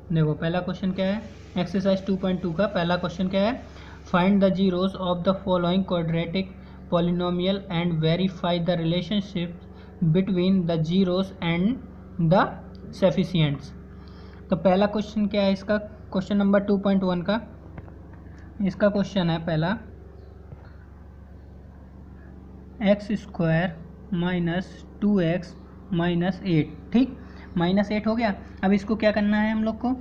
देखो पहला क्वेश्चन क्या है, एक्सरसाइज 2.2 का पहला क्वेश्चन क्या है, find the zeros of the following quadratic polynomial and verify the relationship between the zeros and the coefficients. तो पहला क्वेश्चन क्या है इसका, क्वेश्चन नंबर 2.1 का इसका क्वेश्चन है पहला, x square minus 2x minus 8, ठीक, माइनस 8 हो गया। अब इसको क्या करना है हम लोग को,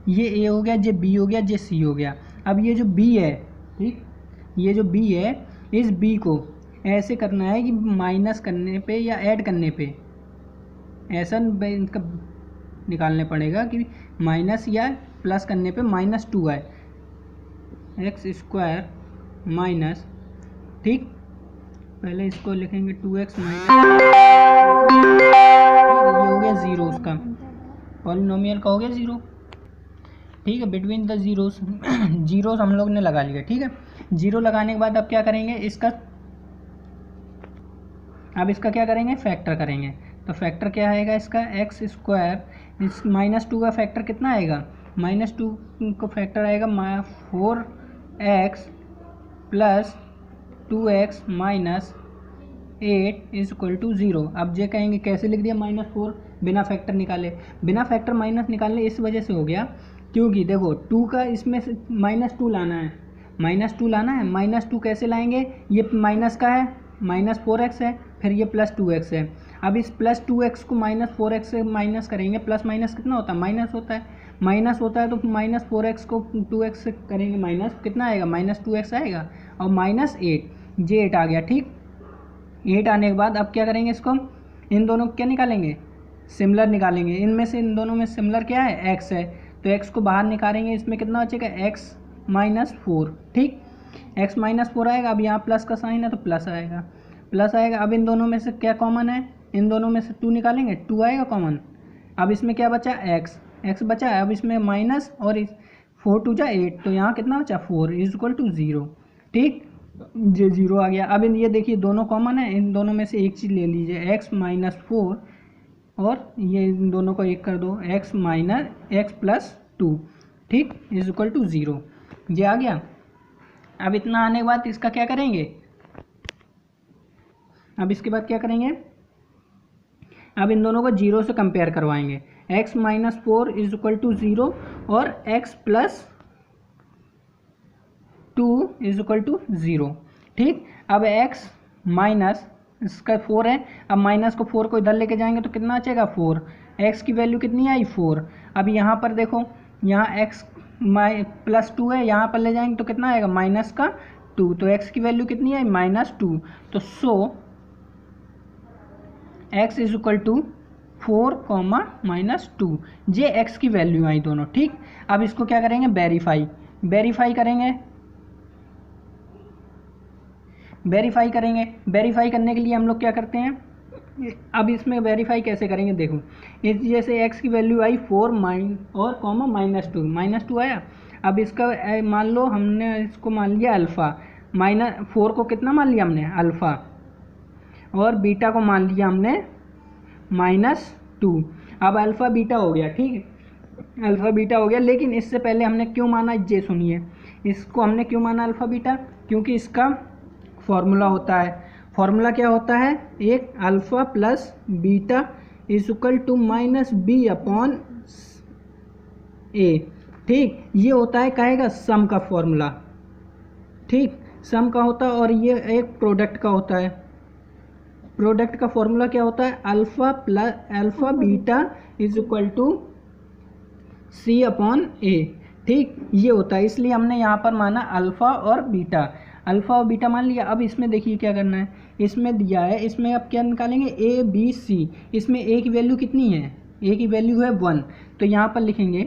ये a हो गया, ये b हो गया, ये c हो गया। अब ये जो b है, ठीक, ये जो b है, इस b को ऐसे करना है कि माइनस करने पे या ऐड करने पे ऐसा इनका निकालने पड़ेगा कि माइनस या प्लस करने पे -2 आए, एक्स स्क्वायर माइनस, ठीक, पहले इसको लिखेंगे 2x माइनस, ये हो गया जीरो, उसका पॉलिनोमियल का हो गया जीरो, ठीक है। बिटवीन द जीरोस जीरोस हम लोग ने लगा लिया, ठीक है। जीरो लगाने के बाद अब क्या करेंगे इसका, अब इसका क्या करेंगे, फैक्टर करेंगे। तो फैक्टर क्या आएगा इसका, एक्स स्क्वायर, इस -2 का फैक्टर कितना आएगा, -2 को फैक्टर आएगा 4x plus 2x minus 8 is equal to 0। अब ये कहेंगे कैसे लिख दिया, -4 बिना फैक्टर निकाले, बिना फैक्टर माइनस निकालने इस वजह से हो गया क्योंकि देखो 2 का इसमें से -2 लाना है, -2 लाना है, -2 कैसे लाएंगे, ये माइनस का है, -4x है, फिर ये +2x है। अब इस +2x को -4x से माइनस करेंगे, प्लस माइनस कितना होता है, माइनस होता है, माइनस होता है, तो -4x को 2x से करेंगे माइनस, कितना आएगा, -2x आएगा, और -8, ये 8 आ गया, ठीक। 8 आने के बाद अब क्या करेंगे इसको, इन दोनों को क्या निकालेंगे, सिमिलर निकालेंगे। इनमें से इन दोनों में सिमिलर क्या है, x है, तो x को बाहर निकालेंगे, इसमें कितना बचेगा, x -4, ठीक, x -4 आएगा। अब यहाँ प्लस का साइन है तो प्लस आएगा, प्लस आएगा। अब इन दोनों में से क्या कॉमन है, इन दोनों में से 2 निकालेंगे, 2 आएगा कॉमन। अब इसमें क्या बचा, x बचा है, अब इसमें माइनस और 4 2 8, तो यहाँ कितना बचा, 4 इज इक्वल टू 0, ठीक, ये 0 आ गया। अब ये देखिए दोनों कॉमन है, इन दोनों में से एक चीज़ ले लीजिए, x -4 और ये इन दोनों को एक कर दो, x + 2, ठीक, इज इक्वल टू 0, ये आ गया। अब इतना आने के बाद इसका क्या करेंगे, अब इसके बाद क्या करेंगे, अब इन दोनों को 0 से कंपेयर करवाएंगे, x -4 इज इक्वल टू 0 और x + 2 इज इक्वल टू 0, ठीक। अब x माइनस इसका 4 है, अब माइनस को 4 को इधर लेके जाएंगे तो कितना बचेगा, 4, x की वैल्यू कितनी आई, 4। अब यहाँ पर देखो, यहाँ x +2 है, यहाँ पर ले जाएंगे तो कितना आएगा, -2, तो x की वैल्यू कितनी आई, -2, तो सो x इज इक्वल टू 4, -2, ये x की वैल्यू आई दोनों, ठीक। अब इसको क्या करेंगे, वेरीफाई करेंगे, वेरीफाई करने के लिए हम लोग क्या करते हैं, अब इसमें वेरीफाई कैसे करेंगे, देखो इस जैसे x की वैल्यू आई 4 और -2 आया। अब इसका मान लो हमने इसको मान लिया अल्फ़ा, -4 को कितना मान लिया हमने, अल्फ़ा, और बीटा को मान लिया हमने -2। अब अल्फ़ा बीटा हो गया, ठीक, अल्फ़ा बीटा हो गया। लेकिन इससे पहले हमने क्यों माना, ये सुनिए, इसको हमने क्यों माना अल्फ़ा बीटा, क्योंकि इसका फॉर्मूला होता है, फॉर्मूला क्या होता है, एक alpha plus beta is equal to -b/a, ठीक, ये होता है काहे का, सम का फॉर्मूला, ठीक, सम का होता है, और ये एक प्रोडक्ट का होता है। प्रोडक्ट का फॉर्मूला क्या होता है, alpha beta is equal to c/a, ठीक, ये होता है। इसलिए हमने यहाँ पर माना अल्फ़ा और बीटा मान लिया। अब इसमें देखिए क्या करना है, इसमें दिया है, इसमें अब क्या निकालेंगे, a b c, इसमें a की वैल्यू कितनी है, a की वैल्यू है 1, तो यहाँ पर लिखेंगे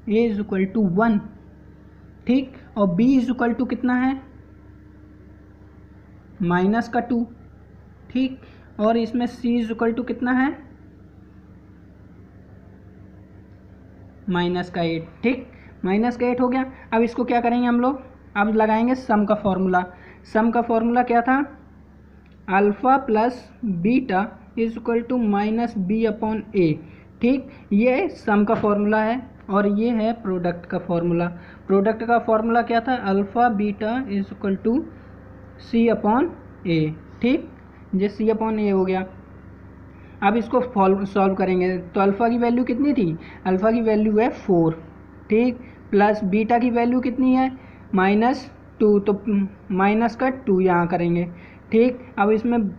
a इज इक्वल टू 1, ठीक, और b इज इक्वल टू कितना है, -2, ठीक, और इसमें c इज इक्वल टू कितना है, -8, ठीक, -8 हो गया। अब इसको क्या करेंगे हम लोग, अब लगाएंगे सम का फॉर्मूला। सम का फॉर्मूला क्या था, alpha plus beta is equal to -b/a, ठीक, ये सम का फॉर्मूला है और ये है प्रोडक्ट का फॉर्मूला। प्रोडक्ट का फॉर्मूला क्या था, alpha beta is equal to C upon A. ठीक, ये सी अपॉन ए हो गया। अब इसको सॉल्व करेंगे तो अल्फ़ा की वैल्यू कितनी थी, अल्फ़ा की वैल्यू है 4। ठीक, प्लस बीटा की वैल्यू कितनी है -2, तो माइनस का 2 यहाँ करेंगे। ठीक, अब इसमें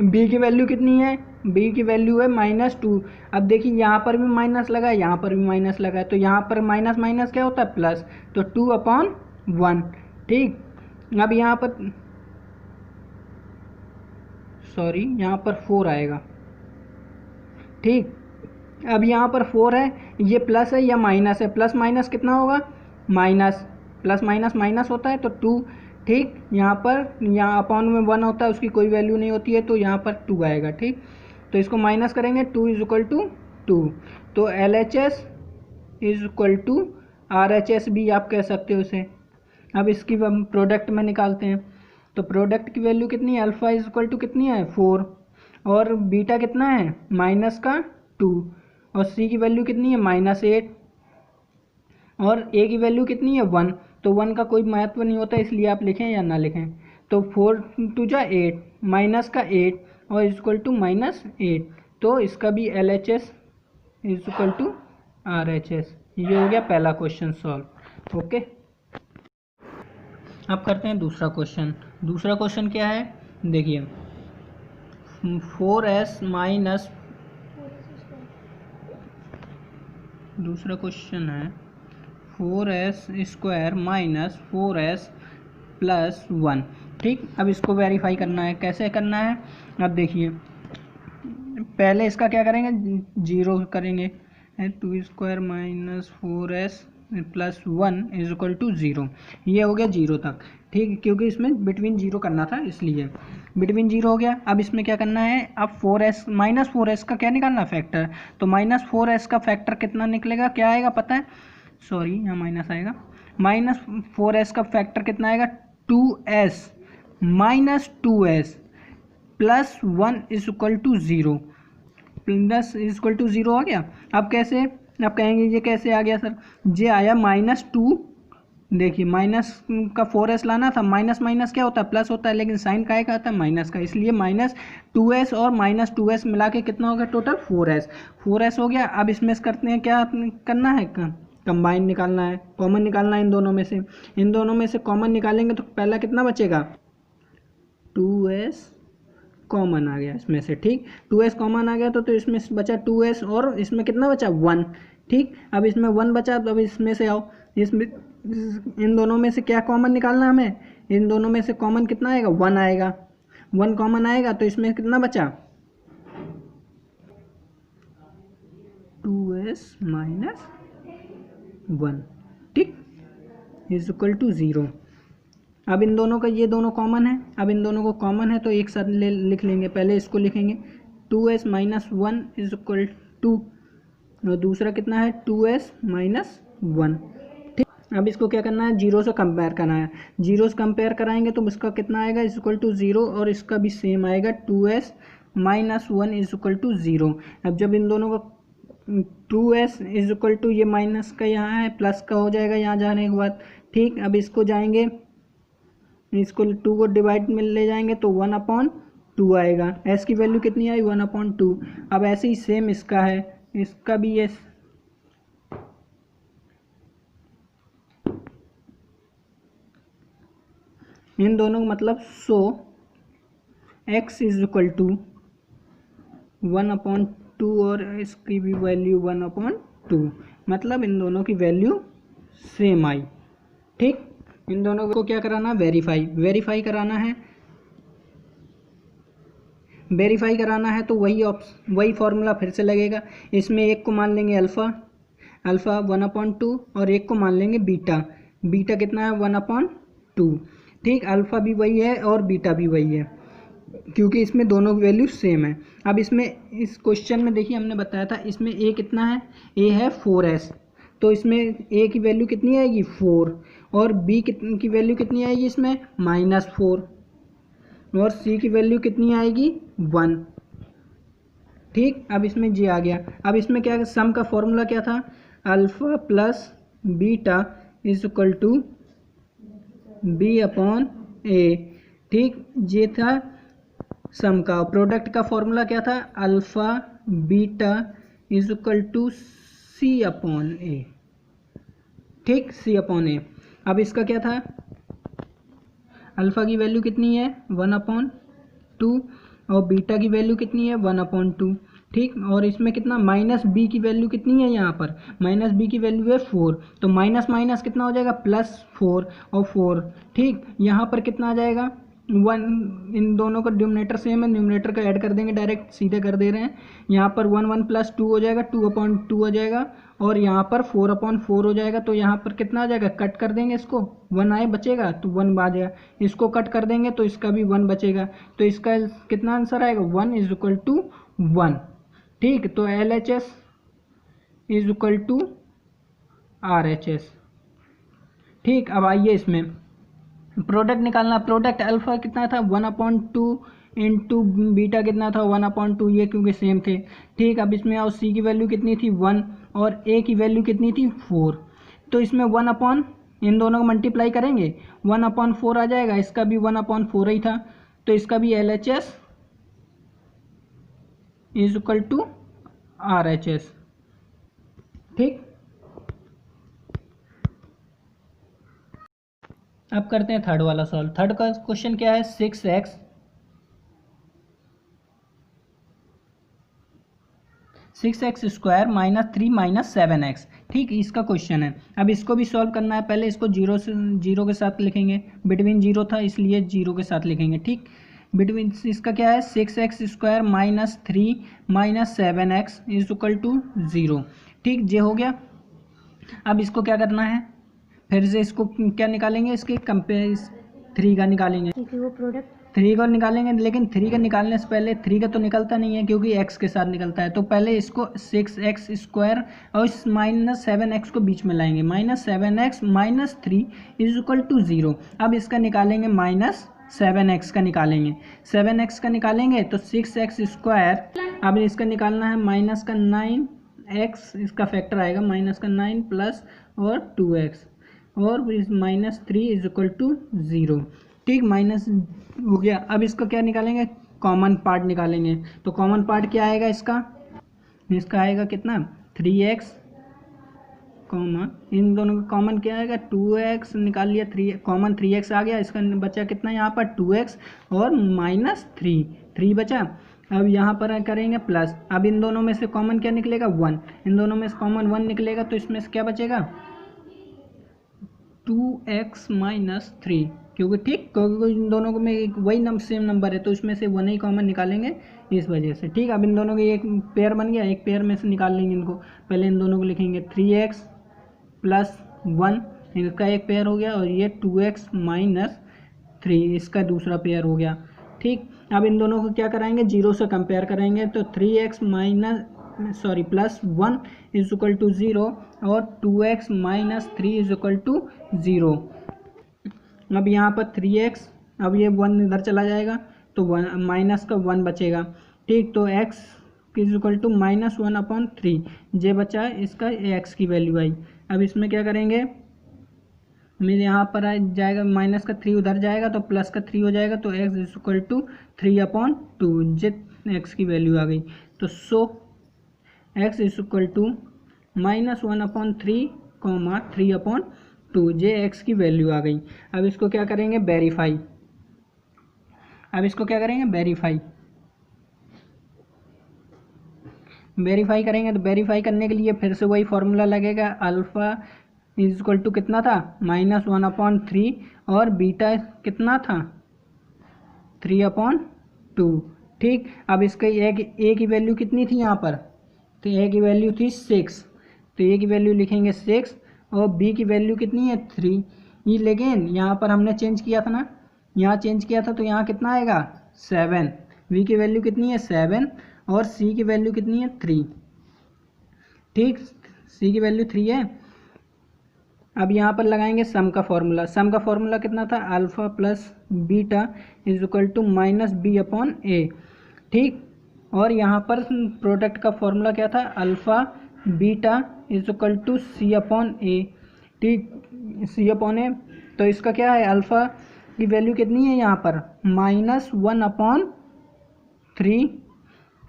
बी की वैल्यू कितनी है, बी की वैल्यू है -2। अब देखिए यहाँ पर भी माइनस लगा है, यहाँ पर भी माइनस लगा है, तो यहाँ पर माइनस माइनस क्या होता है प्लस, तो 2/1। ठीक, अब यहाँ पर सॉरी यहाँ पर 4 आएगा। ठीक, अब यहाँ पर 4 है, ये प्लस है या माइनस है, प्लस माइनस कितना होगा माइनस, प्लस माइनस माइनस होता है तो 2। ठीक, यहाँ अपॉन में 1 होता है, उसकी कोई वैल्यू नहीं होती है, तो यहाँ पर 2 आएगा। ठीक, तो इसको माइनस करेंगे, 2 इज इक्वल टू 2, तो LHS is equal to RHS भी आप कह सकते हो इसे। अब इसकी प्रोडक्ट में निकालते हैं, तो प्रोडक्ट की वैल्यू कितनी है, अल्फ़ा इज इक्वल टू कितनी है 4, और बीटा कितना है -2, और सी की वैल्यू कितनी है -8, और ए की वैल्यू कितनी है 1। तो 1 का कोई महत्व नहीं होता, इसलिए आप लिखें या ना लिखें। तो 4 2 जा 8, माइनस का 8 और इज इक्वल टू -8, तो इसका भी LHS is equal to RHS। ये हो गया पहला क्वेश्चन सॉल्व। ओके, अब करते हैं दूसरा क्वेश्चन। दूसरा क्वेश्चन क्या है, देखिए 4s माइनस, दूसरा क्वेश्चन है 4s square minus 4s plus 1। ठीक, अब इसको वेरीफाई करना है, कैसे करना है, अब देखिए पहले इसका क्या करेंगे, 0 करेंगे, 2 square minus 4s plus 1 is equal to 0। ये हो गया 0 तक। ठीक, क्योंकि इसमें बिटवीन 0 करना था, इसलिए बिटवीन 0 हो गया। अब इसमें क्या करना है, अब 4s -4s का क्या निकालना फैक्टर, तो -4s का फैक्टर कितना निकलेगा, क्या आएगा पता है, सॉरी यहाँ माइनस आएगा, -4s का फैक्टर कितना आएगा 2s -2s plus 1 is equal to 0, plus is equal to 0 आ गया। अब कैसे, अब कहेंगे ये कैसे आ गया सर, ये आया -2, देखिए माइनस का 4s लाना था, माइनस माइनस क्या होता है प्लस होता है, लेकिन साइन काय का आता है माइनस का, इसलिए -2s और -2s मिला के कितना हो गया टोटल 4s हो गया। अब इसमें करते हैं, क्या करना है, कंबाइन निकालना है, कॉमन निकालना है इन दोनों में से। इन दोनों में से कॉमन निकालेंगे तो पहला कितना बचेगा 2s कॉमन आ गया इसमें से। ठीक, 2s कॉमन आ गया तो इसमें बचा 2s और इसमें कितना बचा 1। ठीक, अब इसमें 1 बचा, तो अब इसमें से आओ, इसमें इन दोनों में से क्या कॉमन निकालना हमें, इन दोनों में से कॉमन कितना आएगा 1 आएगा, 1 कॉमन आएगा तो इसमें कितना बचा 2s माइनस 1। ठीक, इज इक्वल टू 0। अब इन दोनों का, ये दोनों कॉमन है, अब इन दोनों को कॉमन है तो एक साथ लिख लेंगे, पहले इसको लिखेंगे 2s minus 1 is equal to, और दूसरा कितना है 2s माइनस 1। ठीक, अब इसको क्या करना है, 0 से कंपेयर करना है, 0 से कंपेयर कराएंगे तो इसका कितना आएगा इज इक्वल टू 0, और इसका भी सेम आएगा 2s minus 1 is equal to 0। अब जब इन दोनों का 2s इज इक्वल टू, ये माइनस का यहाँ है प्लस का हो जाएगा यहाँ जाने के बाद। ठीक, अब इसको जाएंगे, इसको 2 को डिवाइड में ले जाएंगे तो 1/2 आएगा, s की वैल्यू कितनी आई 1/2। अब ऐसे ही सेम इसका है, इसका भी ये इन दोनों मतलब सो x इज इक्वल टू 1/2 और इसकी भी वैल्यू 1/2, मतलब इन दोनों की वैल्यू सेम आई। ठीक, इन दोनों को क्या कराना, वेरीफाई कराना है। वेरीफाई कराना है तो वही फॉर्मूला फिर से लगेगा। इसमें एक को मान लेंगे अल्फ़ा 1/2 और एक को मान लेंगे बीटा कितना है 1/2। ठीक, अल्फ़ा भी वही है और बीटा भी वही है, क्योंकि इसमें दोनों की वैल्यू सेम है। अब इसमें इस क्वेश्चन में देखिए हमने बताया था, इसमें a कितना है, a है 4s, तो इसमें a की वैल्यू कितनी आएगी 4, और b की वैल्यू कितनी आएगी इसमें -4, और c की वैल्यू कितनी आएगी 1। ठीक, अब इसमें जी आ गया। अब इसमें क्या सम का फॉर्मूला क्या था, alpha plus beta is equal to B upon A. ठीक, ये था सम का। प्रोडक्ट का फॉर्मूला क्या था, alpha beta is equal to C upon A. ठीक, सी अपॉन ए। अब इसका क्या था, अल्फ़ा की वैल्यू कितनी है 1/2 और बीटा की वैल्यू कितनी है 1/2। ठीक, और इसमें कितना माइनस बी की वैल्यू कितनी है, यहाँ पर माइनस बी की वैल्यू है 4, तो माइनस माइनस कितना हो जाएगा +4 और 4। ठीक, यहाँ पर कितना आ जाएगा 1, इन दोनों का डिनोमिनेटर सेम है, न्यूमरेटर का ऐड कर देंगे, डायरेक्ट सीधे कर दे रहे हैं। यहाँ पर 1 + 2 हो जाएगा, 2/2 हो जाएगा, और यहाँ पर 4/4 हो जाएगा। तो यहाँ पर कितना आ जाएगा, कट कर देंगे इसको, 1 आए बचेगा तो 1 आ जाएगा, इसको कट कर देंगे तो इसका भी 1 बचेगा। तो इसका कितना आंसर आएगा 1 = 1। ठीक, तो LHS = RHS। ठीक, अब आइए इसमें प्रोडक्ट निकालना। प्रोडक्ट अल्फा कितना था 1/2 इंटू बीटा कितना था 1/2, ये क्योंकि सेम थे। ठीक, अब इसमें और सी की वैल्यू कितनी थी 1 और ए की वैल्यू कितनी थी 4। तो इसमें 1 इन दोनों को मल्टीप्लाई करेंगे 1/4 आ जाएगा, इसका भी 1/4 ही था, तो इसका भी LHS = RHS। ठीक, अब करते हैं थर्ड वाला सॉल्व। थर्ड का क्वेश्चन क्या है, 6x स्क्वायर -3 - 7x। ठीक, इसका क्वेश्चन है। अब इसको भी सॉल्व करना है। पहले इसको जीरो के साथ लिखेंगे, बिटवीन जीरो था इसलिए जीरो के साथ लिखेंगे। ठीक, बिटवीन इसका क्या है 6x स्क्वायर -3 - 7x = 0। ठीक, ये हो गया। अब इसको क्या करना है, फिर से इसको क्या निकालेंगे, इसके कंपेयर 3 का निकालेंगे, वो प्रोडक्ट 3 का निकालेंगे। लेकिन 3 का निकालने से पहले 3 का तो निकलता नहीं है क्योंकि x के साथ निकलता है, तो पहले इसको 6x स्क्वायर और इस -7x को बीच में लाएंगे, -7x - 3 = 0। अब इसका निकालेंगे -7x का निकालेंगे, 7x का निकालेंगे तो 6x स्क्वायर। अब इसका निकालना है -9x, इसका फैक्टर आएगा -9 प्लस और 2x और -3 = 0। ठीक, माइनस हो गया। अब इसका क्या निकालेंगे, कॉमन पार्ट निकालेंगे। तो कॉमन पार्ट क्या आएगा इसका आएगा कितना 3x, इन दोनों का कॉमन क्या आएगा 2x निकाल लिया, 3 कॉमन 3x आ गया। इसका बचा कितना यहाँ पर 2x और -3 बचा। अब यहाँ पर करेंगे प्लस। अब इन दोनों में से कॉमन क्या निकलेगा 1, इन दोनों में से कॉमन 1 निकलेगा, तो इसमें से क्या बचेगा 2x - 3, क्योंकि ठीक क्योंकि इन दोनों में वही सेम नंबर है तो इसमें से 1 ही कॉमन निकालेंगे इस वजह से। ठीक, अब इन दोनों के एक पेयर बन गया, एक पेयर में से निकाल लेंगे इनको। पहले इन दोनों को लिखेंगे 3x + 1, इसका एक पेयर हो गया, और ये 2x - 3 इसका दूसरा पेयर हो गया। ठीक, अब इन दोनों को क्या कराएंगे 0 से कंपेयर करेंगे, तो 3x + 1 = 0 और 2x - 3 = 0। अब यहाँ पर 3x, अब ये 1 इधर चला जाएगा तो माइनस का 1 बचेगा। ठीक, तो x = -1/3 ये बचा, इसका x की वैल्यू आई। अब इसमें क्या करेंगे, मेरे यहाँ पर आ जाएगा माइनस का 3 उधर जाएगा तो प्लस का 3 हो जाएगा, तो x = 3/2 जे x की वैल्यू आ गई। तो सो x = -1/3, 3/2 जे x की वैल्यू आ गई। अब इसको क्या करेंगे वेरीफाई। वेरीफाई करेंगे, तो वेरीफाई करने के लिए फिर से वही फॉर्मूला लगेगा। अल्फ़ा = कितना था -1/3 और बीटा कितना था 3/2। ठीक, अब इसके ए की वैल्यू कितनी थी यहाँ पर, तो ए की वैल्यू थी 6, तो ए की वैल्यू लिखेंगे 6 और बी की वैल्यू कितनी है 3। ये लेकिन यहाँ पर हमने चेंज किया था ना, यहाँ चेंज किया था तो यहाँ कितना आएगा 7, बी की वैल्यू कितनी है 7 और सी की वैल्यू कितनी है 3। ठीक, सी की वैल्यू 3 है। अब यहाँ पर लगाएंगे सम का फॉर्मूला। सम का फॉर्मूला कितना था अल्फ़ा प्लस बीटा = -b/a। ठीक, और यहाँ पर प्रोडक्ट का फॉर्मूला क्या था, alpha beta is equal to C upon A. ठीक, सी अपॉन ए, तो इसका क्या है, अल्फ़ा की वैल्यू कितनी है यहाँ पर -1/3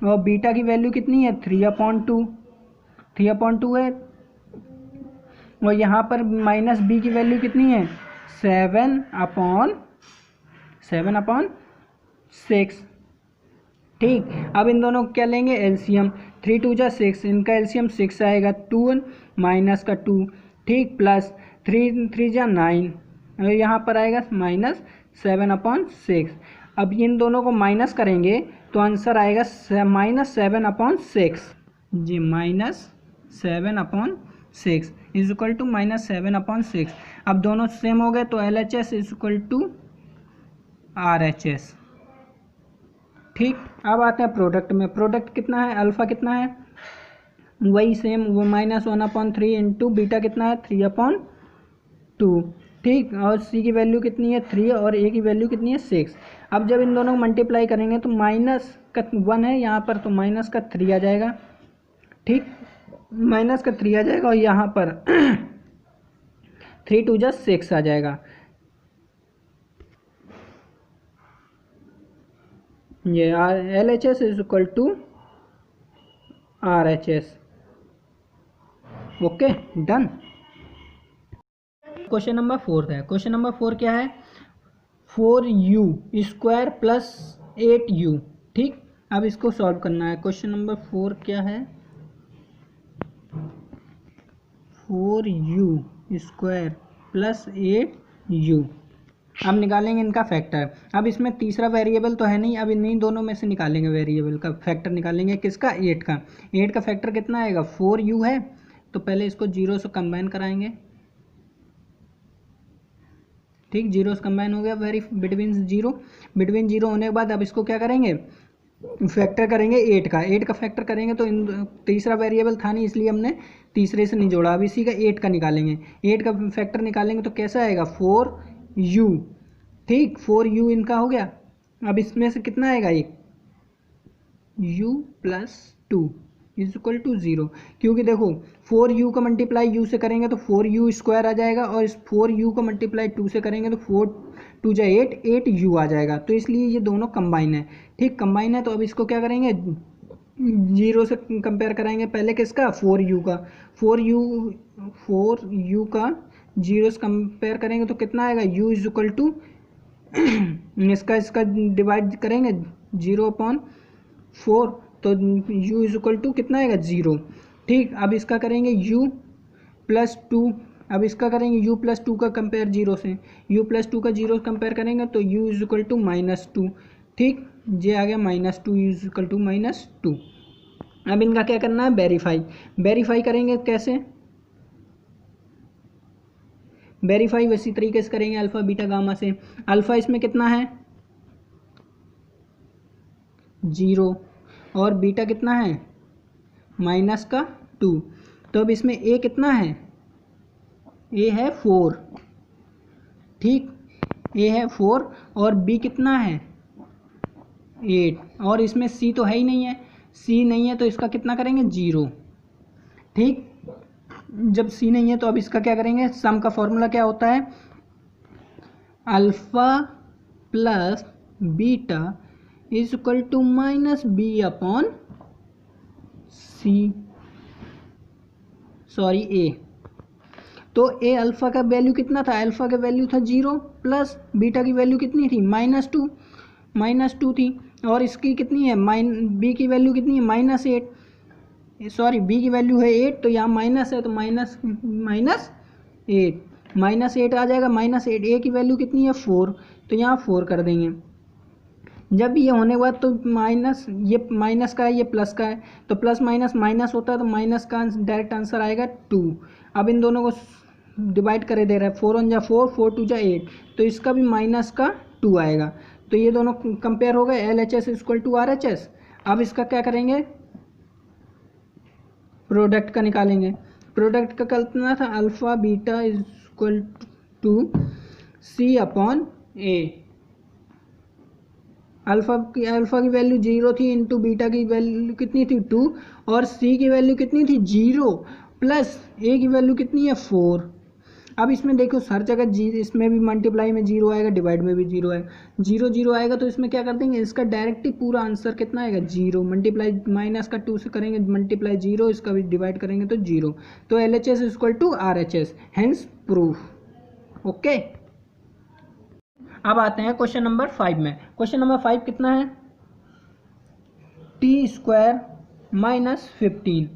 और बीटा की वैल्यू कितनी है 3/2 है। और यहाँ पर माइनस बी की वैल्यू कितनी है 7/6। ठीक, अब इन दोनों को क्या लेंगे एलसीएम, 3 2 जा 6, इनका एलसीएम 6 आएगा, 2 माइनस का 2, ठीक, प्लस 3 3 जा 9, यहाँ पर आएगा -7/6। अब इन दोनों को माइनस करेंगे तो आंसर आएगा -7/6 जी, -7/6 इज इक्वल टू -7/6। अब दोनों सेम हो गए तो LHS is equal to RHS। ठीक, अब आते हैं प्रोडक्ट में। प्रोडक्ट कितना है, अल्फ़ा कितना है वही सेम, वो -1/3 इंटू बीटा कितना है 3/2। ठीक, और सी की वैल्यू कितनी है 3 और ए की वैल्यू कितनी है 6। अब जब इन दोनों को मल्टीप्लाई करेंगे तो माइनस का 1 है यहाँ पर, तो माइनस का 3 आ जाएगा। ठीक, माइनस का 3 आ जाएगा और यहाँ पर 3 2 जा 6 आ जाएगा। ये LHS is equal to RHS। Okay, done. Question number 4 है। क्वेश्चन नंबर 4 क्या है, 4u² प्लस 8u। ठीक, अब इसको सॉल्व करना है। क्वेश्चन नंबर 4 क्या है, 4u² प्लस 8u। अब निकालेंगे इनका फैक्टर। अब इसमें तीसरा वेरिएबल तो है नहीं, अब इन्हीं दोनों में से निकालेंगे वेरिएबल का फैक्टर, निकालेंगे किसका 8 का। 8 का फैक्टर कितना आएगा 4u है, तो पहले इसको 0 से कंबाइन कराएंगे। ठीक, 0 से कंबाइन हो गया, बिटवीन जीरो होने के बाद अब इसको क्या करेंगे फैक्टर करेंगे 8 का। 8 का फैक्टर करेंगे तो तीसरा वेरिएबल था नहीं, इसलिए हमने तीसरे से नहीं जोड़ा। अब इसी का 8 का निकालेंगे। 8 का फैक्टर निकालेंगे तो कैसा आएगा 4u। ठीक, 4u इनका हो गया। अब इसमें से कितना आएगा एक u plus 2 is equal to 0, क्योंकि देखो 4u का मल्टीप्लाई u से करेंगे तो 4u² आ जाएगा, और इस 4u का मल्टीप्लाई 2 से करेंगे तो 4 2 जा 8 8u आ जाएगा। तो इसलिए ये दोनों कंबाइन है। ठीक, कंबाइन है, तो अब इसको क्या करेंगे 0 से कंपेयर कराएंगे। पहले किसका 4u का, 4u का 0 से कंपेयर करेंगे तो कितना आएगा u इज इक्वल टू इसका डिवाइड करेंगे 0/4, तो u इज इक्वल टू कितना आएगा 0। ठीक, अब इसका करेंगे u प्लस 2, अब इसका करेंगे u प्लस 2 का कंपेयर 0 से, u प्लस 2 का 0 कंपेयर करेंगे तो u इज इक्वल टू -2। ठीक, ये आ गया -2 इज इक्वल टू -2। अब इनका क्या करना है वेरीफाई करेंगे। कैसे वेरीफाई, वैसी तरीके से करेंगे अल्फ़ा बीटा गामा से। अल्फ़ा इसमें कितना है 0 और बीटा कितना है -2, तो अब इसमें a कितना है, a है 4। ठीक, a है 4 और b कितना है 8, और इसमें c तो है ही नहीं है, c नहीं है तो इसका कितना करेंगे 0। ठीक, जब c नहीं है तो अब इसका क्या करेंगे, सम का फॉर्मूला क्या होता है alpha plus beta is equal to -b/c, तो a अल्फ़ा का वैल्यू कितना था, अल्फ़ा का वैल्यू था 0 प्लस बीटा की वैल्यू कितनी थी -2 थी, और इसकी कितनी है b की वैल्यू कितनी है -8, सॉरी b की वैल्यू है 8, तो यहाँ माइनस है तो -8 आ जाएगा। -8 a की वैल्यू कितनी है 4, तो यहाँ 4 कर देंगे। जब ये होने के बाद तो ये माइनस का है ये प्लस का है, तो प्लस माइनस होता है तो माइनस का डायरेक्ट आंसर आएगा 2। अब इन दोनों को डिवाइड करे दे रहा है, 4 1 जा 4 4 2 जा 8, तो इसका भी -2 आएगा। तो ये दोनों कंपेयर हो गए, LHS इक्वल टू RHS। अब इसका क्या करेंगे प्रोडक्ट का निकालेंगे। प्रोडक्ट का कितना था alpha beta is equal to c/a। अल्फ़ा की वैल्यू 0 थी, इंटू बीटा की वैल्यू कितनी थी 2, और सी की वैल्यू कितनी थी 0, प्लस ए की वैल्यू कितनी है 4। अब इसमें देखो हर जगह जी, इसमें भी मल्टीप्लाई में 0 आएगा, डिवाइड में भी 0 आएगा, 0 0 आएगा, तो इसमें क्या कर देंगे, इसका डायरेक्ट ही पूरा आंसर कितना आएगा 0, मल्टीप्लाई माइनस का 2 से करेंगे मल्टीप्लाई 0, इसका भी डिवाइड करेंगे तो 0, तो LHS is equal to RHS, hence proof. Okay, अब आते हैं क्वेश्चन नंबर 5 में। क्वेश्चन नंबर 5 कितना है, T square minus 15,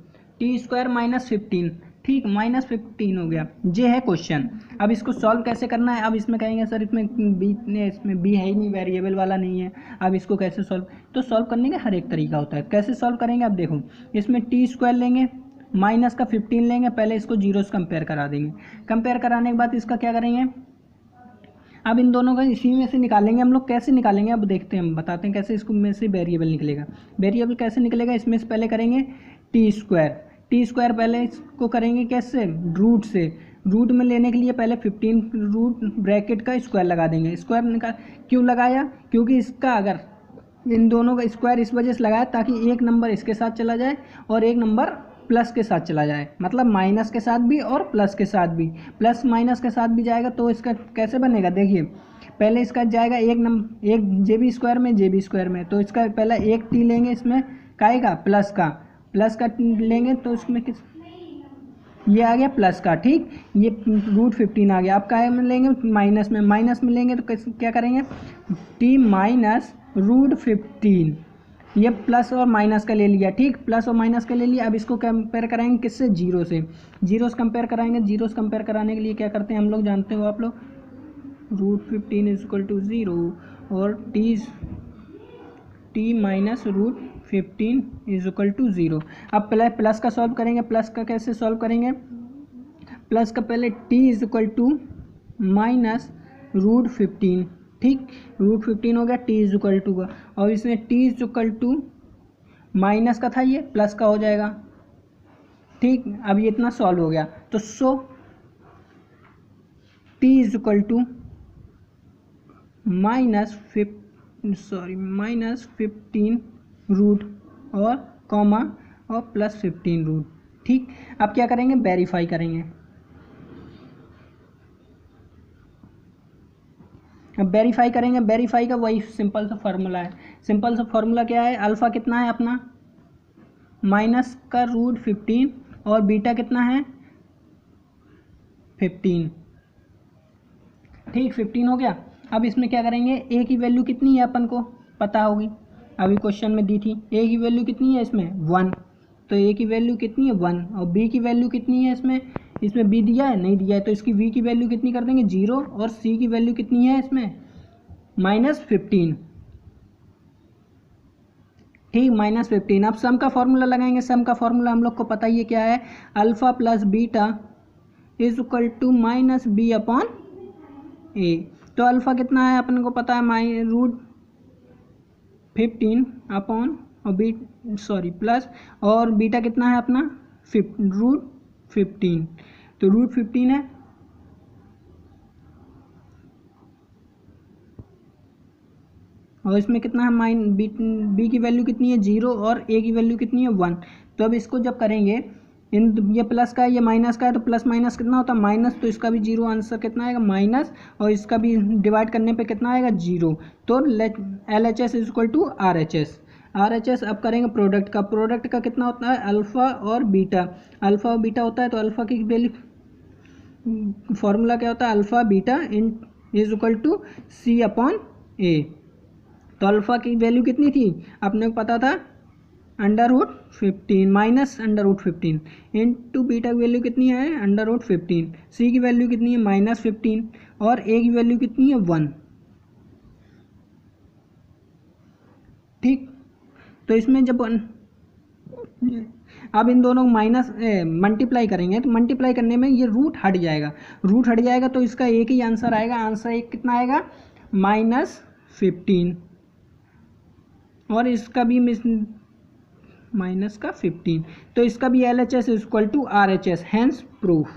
T square minus 15, ठीक, माइनस 15 हो गया, ये है क्वेश्चन। अब इसको सॉल्व कैसे करना है, अब इसमें कहेंगे सर इसमें बी है ही नहीं, वेरिएबल वाला नहीं है, अब इसको कैसे सॉल्व, तो सॉल्व करने का हर एक तरीका होता है, कैसे सॉल्व करेंगे। अब देखो इसमें टी स्क्वायर लेंगे, माइनस का 15 लेंगे, पहले इसको जीरो से कंपेयर करा देंगे, कंपेयर कराने के बाद इसका क्या करेंगे, अब इन दोनों का इसी में से निकालेंगे हम लोग, कैसे निकालेंगे अब देखते हैं, हम बताते हैं कैसे इसको में से वेरिएबल निकलेगा। वेरिएबल कैसे निकलेगा, इसमें से पहले करेंगे टी स्क्वायर पहले इसको करेंगे कैसे, रूट से, रूट में लेने के लिए पहले 15 रूट ब्रैकेट का स्क्वायर लगा देंगे। स्क्वायर निकाल क्यों लगाया, क्योंकि इसका अगर इन दोनों का स्क्वायर इस वजह से लगाया ताकि एक नंबर इसके साथ चला जाए और एक नंबर प्लस के साथ चला जाए, मतलब माइनस के साथ भी और प्लस के साथ भी, प्लस माइनस के साथ भी जाएगा, तो इसका कैसे बनेगा, देखिए पहले इसका जाएगा एक जे बी स्क्वायर में, तो इसका पहला एक टी लेंगे, इसमें काहे का प्लस का लेंगे, तो इसमें किस, ये आ गया प्लस का, ठीक, ये रूट 15 आ गया। अब काय में लेंगे, माइनस में लेंगे, तो क्या करेंगे, टी माइनस रूट 15, ये प्लस और माइनस का ले लिया, ठीक, प्लस और माइनस का ले लिया। अब इसको कंपेयर कराएंगे किससे, जीरो से कंपेयर कराएंगे। जीरो से कंपेयर कराने के लिए क्या करते हैं हम लोग, जानते हो आप लोग, रूट 15 इज इक्वल टू 0 और t minus root 15 is equal to 0। अब प्लस का सॉल्व करेंगे, प्लस का कैसे सॉल्व करेंगे, प्लस का पहले t is equal to minus root 15, ठीक, रूट 15 हो गया, टी इज इक्वल टू का, और इसमें t is equal to minus का था, ये प्लस का हो जाएगा, ठीक। अब ये इतना सॉल्व हो गया, तो so T is equal to minus 15 root और कॉमा और प्लस 15 रूट, ठीक। अब क्या करेंगे, वेरीफाई करेंगे। अब वेरीफाई करेंगे, वेरीफाई का वही सिंपल सा फार्मूला है। सिंपल सा फार्मूला क्या है, अल्फ़ा कितना है अपना माइनस का रूट 15 और बीटा कितना है 15, ठीक, 15 हो गया। अब इसमें क्या करेंगे, ए की वैल्यू कितनी है अपन को पता होगी, अभी क्वेश्चन में दी थी, ए की वैल्यू कितनी है इसमें 1, तो ए की वैल्यू कितनी है 1, और बी की वैल्यू कितनी है इसमें बी दिया है नहीं दिया है, तो इसकी वी की वैल्यू कितनी कर देंगे 0, और सी की वैल्यू कितनी है इसमें -15, ठीक, -15। अब सम का फॉर्मूला लगाएंगे, सम का फॉर्मूला हम लोग को पता ही है क्या है, alpha plus beta is equal to minus B upon A. तो अल्फ़ा कितना है अपन को पता है रूट 15 अपॉन और प्लस, और बीटा कितना है अपना रूट 15, तो रूट 15 है, और इसमें कितना है बी की वैल्यू कितनी है 0 और ए की वैल्यू कितनी है 1। तो अब इसको जब करेंगे, ये प्लस का है ये माइनस का है, तो प्लस माइनस कितना होता है माइनस, तो इसका भी 0 आंसर कितना आएगा माइनस, और इसका भी डिवाइड करने पे कितना आएगा 0। तो LHS is equal to RHS। अब करेंगे प्रोडक्ट का कितना होता है अल्फ़ा और बीटा होता है, तो अल्फ़ा की वैल्यू फॉर्मूला क्या होता है, alpha beta in is equal to C upon A. तो अल्फ़ा की वैल्यू कितनी थी अपने को पता था √15 माइनस √15 इंटू बीटा की वैल्यू कितनी है √15, सी की वैल्यू कितनी है -15 और ए की वैल्यू कितनी है 1, ठीक। तो इसमें जब अब इन दोनों माइनस मल्टीप्लाई करेंगे, तो मल्टीप्लाई करने में ये रूट हट जाएगा, तो इसका एक ही आंसर आएगा, आंसर एक कितना आएगा -15, और इसका भी माइनस का 15, तो इसका भी LHS is equal to RHS, hence proof.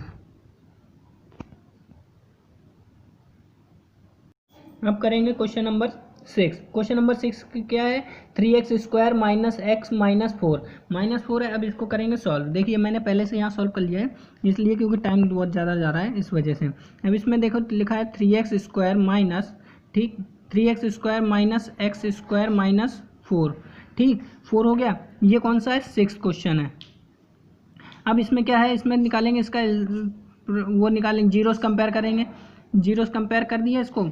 अब करेंगे क्वेश्चन नंबर 6। क्वेश्चन नंबर 6 क्या है, 3x square minus x minus 4 है। अब इसको करेंगे सॉल्व। देखिए मैंने पहले से यहाँ सॉल्व कर लिया है, इसलिए क्योंकि टाइम बहुत ज़्यादा जा रहा है इस वजह से। अब इसमें देखो लिखा है 3x स्क्वायर माइनस, ठीक, 3x square minus x square minus 4, ठीक, 4 हो गया। ये कौन सा है, 6 क्वेश्चन है। अब इसमें क्या है, इसमें निकालेंगे इसका वो निकालेंगे, जीरोस कंपेयर करेंगे, जीरोस कंपेयर कर दिया इसको,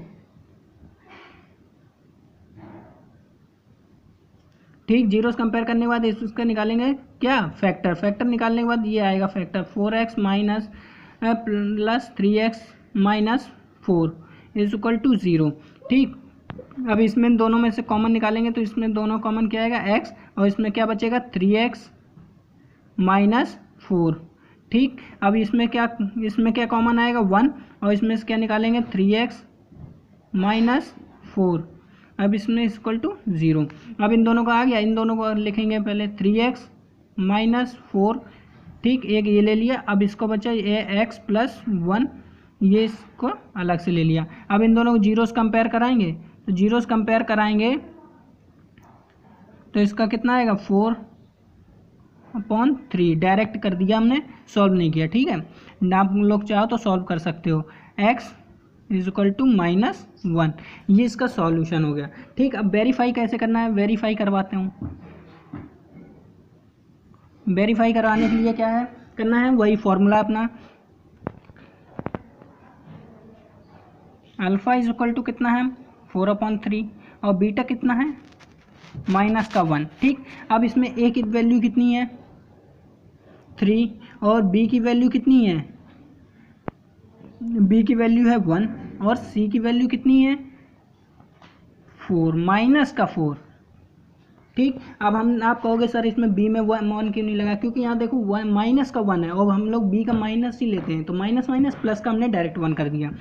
ठीक। जीरोस कंपेयर करने के बाद इसका निकालेंगे क्या, फैक्टर। फैक्टर निकालने के बाद ये आएगा factor 4x minus plus 3x minus 4 is equal to 0, ठीक। अब इसमें दोनों में से कॉमन निकालेंगे तो इसमें दोनों कॉमन क्या आएगा, x, और इसमें क्या बचेगा 3x माइनस 4, ठीक। अब इसमें क्या कॉमन आएगा 1, और इसमें से क्या निकालेंगे 3x माइनस 4। अब इसमें इक्वल टू 0। अब इन दोनों का आ गया, इन दोनों को लिखेंगे पहले 3x माइनस 4, ठीक, एक ये ले लिया। अब इसको बचा ये x प्लस 1, ये इसको अलग से ले लिया। अब इन दोनों को जीरोस कंपेयर कराएंगे, तो जीरोस कंपेयर कराएंगे तो इसका कितना आएगा 4/3, डायरेक्ट कर दिया हमने, सॉल्व नहीं किया, ठीक है। आप लोग चाहो तो सॉल्व कर सकते हो। x इज इक्वल टू -1, ये इसका सॉल्यूशन हो गया, ठीक। अब वेरीफाई कैसे करना है, वेरीफाई करवाते हूँ। वेरीफाई करवाने के लिए क्या है करना है, वही फॉर्मूला अपना, अल्फ़ा इज इक्वल टू कितना है 4/3, और बीटा कितना है -1, ठीक। अब इसमें a की वैल्यू कितनी है 3, और b की वैल्यू कितनी है, b की वैल्यू है 1, और c की वैल्यू कितनी है 4, -4, ठीक। अब आप कहोगे सर इसमें b में 1 क्यों नहीं लगा, क्योंकि यहाँ देखो -1 है, और हम लोग b का माइनस ही लेते हैं, तो माइनस माइनस प्लस का हमने डायरेक्ट 1 कर दिया।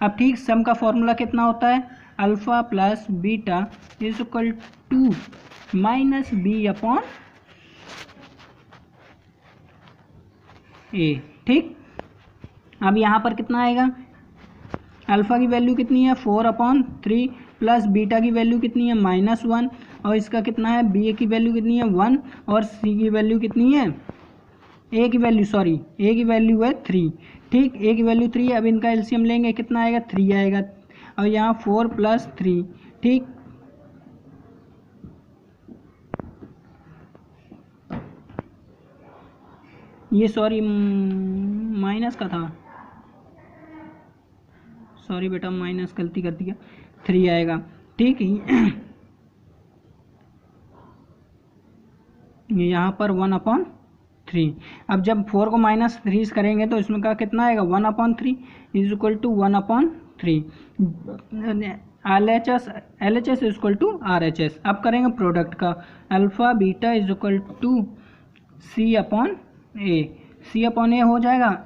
अब ठीक, सम का फॉर्मूला कितना होता है, alpha plus beta is equal to -b/a, ठीक। अब यहाँ पर कितना आएगा, अल्फ़ा की वैल्यू कितनी है 4/3, प्लस बीटा की वैल्यू कितनी है -1, और इसका कितना है बी की वैल्यू कितनी है 1, और सी की वैल्यू कितनी है, ए की वैल्यू है 3, ठीक। ए की वैल्यू 3 है। अब इनका एलसीएम लेंगे, कितना आएगा 3 आएगा, और यहाँ 4 + 3, ठीक। ये सॉरी माइनस का था, सॉरी बेटा, माइनस गलती कर दिया, 3 आएगा, ठीक। यहाँ पर 1/3। अब जब 4 को -3 करेंगे तो इसमें का कितना आएगा 1/3 is equal to 1/3, LHS is equal to RHS। अब करेंगे प्रोडक्ट का, alpha beta is equal to C/A हो जाएगा।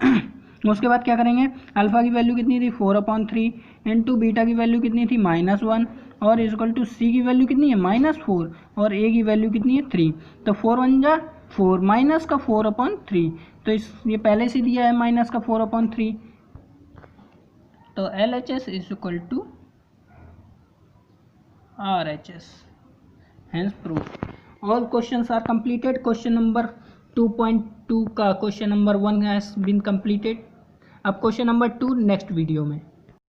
उसके बाद क्या करेंगे, अल्फ़ा की वैल्यू कितनी थी 4/3, इंटू बीटा की वैल्यू कितनी थी -1, और इज इक्वल टू सी की वैल्यू कितनी है -4, और ए की वैल्यू कितनी है 3, तो 4 × 1 = 4, माइनस का 4/3, तो ये पहले से दिया है -4/3, तो LHS is equal to RHS, hence proof. All questions are completed. Question number 2.2 का question number 1 has been completed. अब क्वेश्चन नंबर 2 नेक्स्ट वीडियो में।